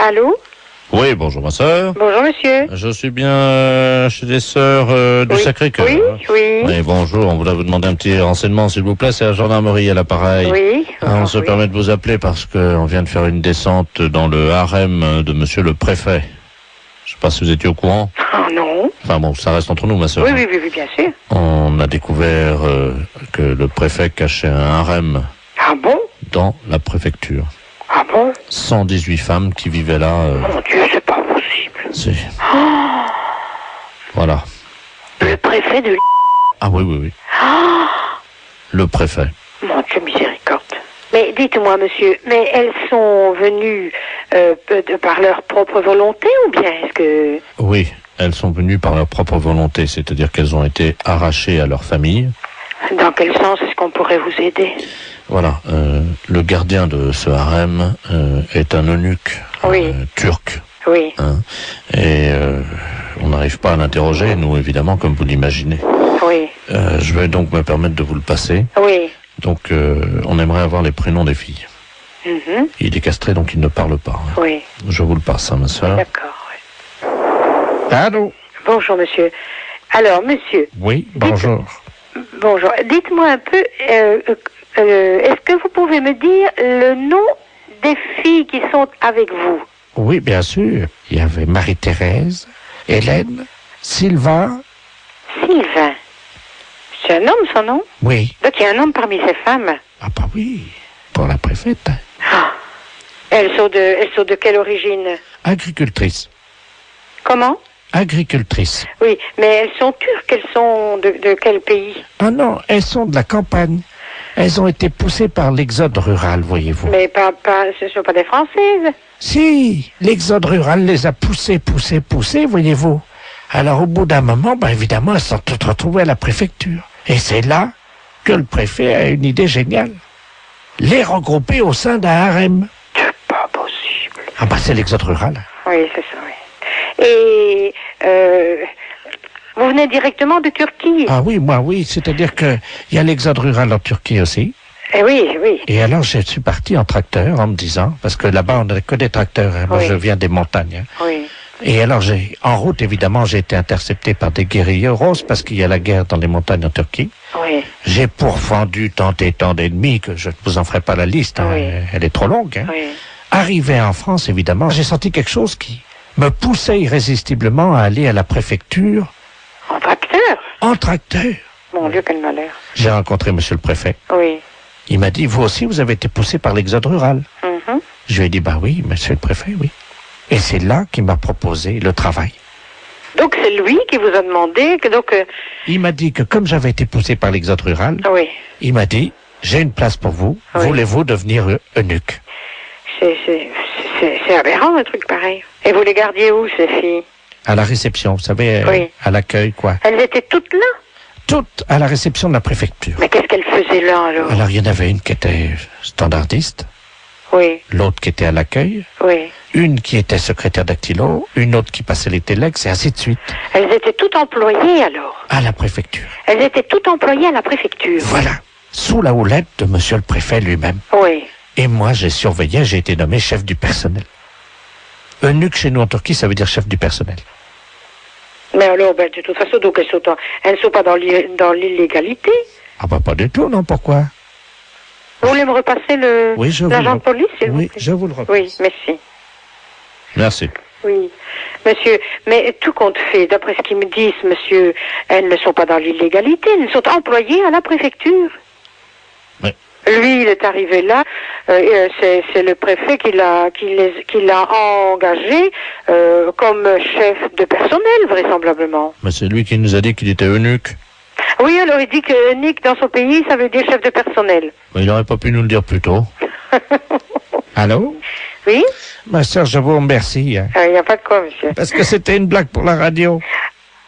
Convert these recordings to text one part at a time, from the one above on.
Allô? Oui, bonjour ma sœur. Bonjour monsieur. Je suis bien chez les sœurs du Oui. Sacré-Cœur. Oui. Oui, bonjour, on voulait vous demander un petit renseignement s'il vous plaît, c'est la gendarmerie à l'appareil. Oui. On se oui. permet de vous appeler parce qu'on vient de faire une descente dans le harem de monsieur le préfet. Je sais pas si vous étiez au courant. Oh non. Enfin bon, ça reste entre nous ma sœur. Oui, bien sûr. On a découvert que le préfet cachait un harem Ah bon? dans la préfecture. Ah bon? 118 femmes qui vivaient là. Mon Dieu, c'est pas possible. C'est... Voilà. Le préfet de... Ah oui. Le préfet. Mon Dieu, miséricorde. Mais dites-moi, monsieur, mais elles sont venues par leur propre volonté ou bien est-ce que... Oui, elles sont venues par leur propre volonté, c'est-à-dire qu'elles ont été arrachées à leur famille. Dans quel sens est-ce qu'on pourrait vous aider? Voilà, le gardien de ce harem est un eunuque Oui. turc. Oui. Et on n'arrive pas à l'interroger, nous évidemment, comme vous l'imaginez. Oui. Je vais donc me permettre de vous le passer. Oui. Donc on aimerait avoir les prénoms des filles. Mhm. Il est castré, donc il ne parle pas. Oui. Je vous le passe, ma soeur. D'accord. Oui. Allô? Bonjour, monsieur. Alors, monsieur. Oui, bonjour. Bonjour. Dites-moi un peu, est-ce que vous pouvez me dire le nom des filles qui sont avec vous? Oui, bien sûr. Il y avait Marie-Thérèse, Hélène, Sylvain. Sylvain. C'est un homme, son nom? Oui. Donc il y a un homme parmi ces femmes. Ah bah oui, pour la préfète. Ah. Elles sont de quelle origine? Agricultrice. Comment? Agricultrice. Oui, mais elles sont turques, elles sont de quel pays? Ah non, elles sont de la campagne. Elles ont été poussées par l'exode rural, voyez-vous. Mais ce ne sont pas des Françaises. Si, l'exode rural les a poussées, voyez-vous. Alors au bout d'un moment, évidemment, elles sont toutes retrouvées à la préfecture. Et c'est là que le préfet a une idée géniale. Les regrouper au sein d'un harem. C'est pas possible. Ah c'est l'exode rural. Oui, c'est ça, oui. Et vous venez directement de Turquie? Ah oui, moi oui, c'est-à-dire que il y a l'exode rural en Turquie aussi. Eh oui. Et alors je suis parti en tracteur en me disant, parce que là-bas on n'a que des tracteurs, hein. Moi Oui. je viens des montagnes. Hein. Oui. Et alors en route évidemment j'ai été intercepté par des guérilleros parce qu'il y a la guerre dans les montagnes en Turquie. Oui. J'ai pourfendu tant et tant d'ennemis que je ne vous en ferai pas la liste, hein. Oui. Elle est trop longue. Hein. Oui. Arrivé en France évidemment, j'ai senti quelque chose qui me poussait irrésistiblement à aller à la préfecture En tracteur? en tracteur. Mon Dieu, quel malheur. J'ai rencontré monsieur le préfet. Oui. Il m'a dit, vous aussi, vous avez été poussé par l'exode rural. Mhm. Je lui ai dit, oui, monsieur le préfet, oui. Et c'est là qu'il m'a proposé le travail. Donc c'est lui qui vous a demandé que Il m'a dit que comme j'avais été poussé par l'exode rural, oui. il m'a dit, j'ai une place pour vous, Oui. voulez-vous devenir eunuque? C'est aberrant un truc pareil. Et vous les gardiez où ces filles? À la réception, vous savez, Oui. à l'accueil, quoi. Elles étaient toutes là? Toutes à la réception de la préfecture. Mais qu'est-ce qu'elles faisaient là alors? Alors, il y en avait une qui était standardiste, Oui, l'autre qui était à l'accueil, oui. une qui était secrétaire dactylo, une autre qui passait les téléx, et ainsi de suite, Elles étaient toutes employées alors? à la préfecture. Elles étaient toutes employées à la préfecture? Voilà, sous la houlette de monsieur le préfet lui-même. Oui. Et moi, j'ai surveillé, j'ai été nommé chef du personnel. Eunuque chez nous en Turquie, ça veut dire chef du personnel. Mais alors, de toute façon, donc elles ne sont pas dans l'illégalité. Ah pas du tout, non, pourquoi? Vous voulez me repasser Oui, je vous l'agent le- de police, s'il vous Oui, plaît? je vous le repasse. Oui, merci. Merci. Oui, monsieur, mais tout compte fait, d'après ce qu'ils me disent, monsieur, elles ne sont pas dans l'illégalité, elles sont employées à la préfecture. Oui. Lui, il est arrivé là, c'est le préfet qui l'a engagé comme chef de personnel, vraisemblablement. Mais c'est lui qui nous a dit qu'il était eunuque. Oui, alors il dit que Nick, dans son pays, ça veut dire chef de personnel. Mais il n'aurait pas pu nous le dire plus tôt. Allô? Oui? Ma sœur, je vous remercie. Hein, Il n'y a pas de quoi, monsieur. parce que c'était une blague pour la radio.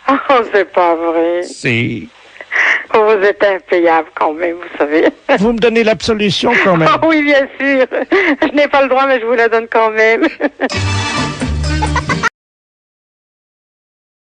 Oh, c'est pas vrai. Si. Vous êtes impayable quand même, vous savez. Vous me donnez l'absolution quand même. Ah oui, bien sûr. Je n'ai pas le droit, mais je vous la donne quand même.